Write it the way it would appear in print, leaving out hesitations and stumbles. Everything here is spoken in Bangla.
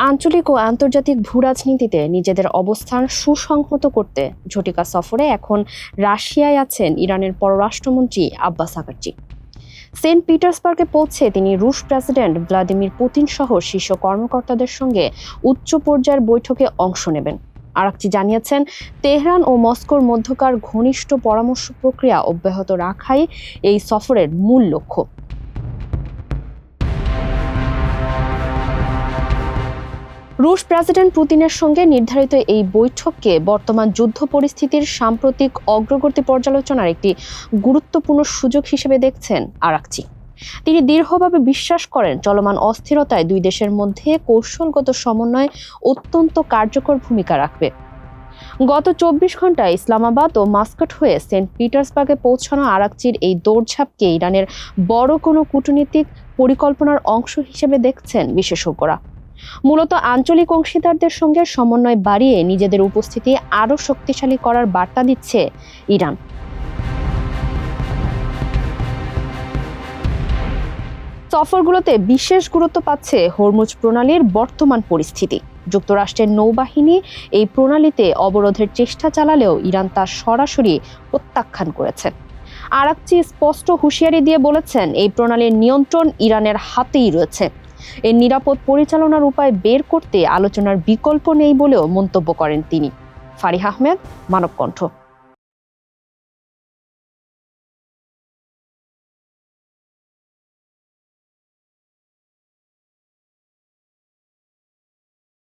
আঞ্চলিক ও আন্তর্জাতিক ভূরাজনীতিতে নিজেদের অবস্থান সুসংহত করতে ঝটিকা সফরে এখন রাশিয়ায় আছেন ইরানের পররাষ্ট্রমন্ত্রী আব্বাস আরাকচি। সেন্ট পিটার্সবার্গে পৌঁছে তিনি রুশ প্রেসিডেন্ট ভ্লাদিমির পুতিন সহ শীর্ষ কর্মকর্তাদের সঙ্গে উচ্চ পর্যায়ের বৈঠকে অংশ নেবেন। আরাকচি জানিয়েছেন, তেহরান ও মস্কোর মধ্যকার ঘনিষ্ঠ পরামর্শ প্রক্রিয়া অব্যাহত রাখাই এই সফরের মূল লক্ষ্য। রুশ প্রেসিডেন্ট পুতিনের সঙ্গে নির্ধারিত এই বৈঠককে বর্তমান যুদ্ধ পরিস্থিতির সাম্প্রতিক অগ্রগতি পর্যালোচনার একটি গুরুত্বপূর্ণ সুযোগ হিসেবে দেখছেন আরাকচি। তিনি দৃঢ়ভাবে বিশ্বাস করেন, চলমান অস্থিরতায় দুই দেশের মধ্যে কৌশলগত সমন্বয় অত্যন্ত কার্যকর ভূমিকা রাখবে। গত 24 ঘন্টায় ইসলামাবাদ ও মাস্কট হয়ে সেন্ট পিটার্সবার্গে পৌঁছানো আরাকচির এই দৌড়ঝাঁপকে ইরানের বড় কোনো কূটনীতিক পরিকল্পনার অংশ হিসেবে দেখছেন বিশেষজ্ঞরা। মূলত আঞ্চলিক অংশীদারদের সঙ্গে সমন্বয় বাড়িয়ে নিজেদের উপস্থিতি আরও শক্তিশালী করার বার্তা দিচ্ছে ইরান। সফরগুলোতে বিশেষ গুরুত্ব পাচ্ছে হরমুজ প্রণালীর বর্তমান পরিস্থিতি। যুক্তরাষ্ট্রের নৌবাহিনী এই প্রণালীতে অবরোধের চেষ্টা চালালেও ইরান তা সরাসরি প্রত্যাখ্যান করেছে। আরাকচি স্পষ্ট হুঁশিয়ারি দিয়ে বলেছেন, এই প্রণালীর নিয়ন্ত্রণ ইরানের হাতেই রয়েছে। এর নিরাপদ পরিচালনার উপায় বের করতে আলোচনার বিকল্প নেই বলেও মন্তব্য করেন তিনি। ফারিহা আহমেদ, মানবকণ্ঠ।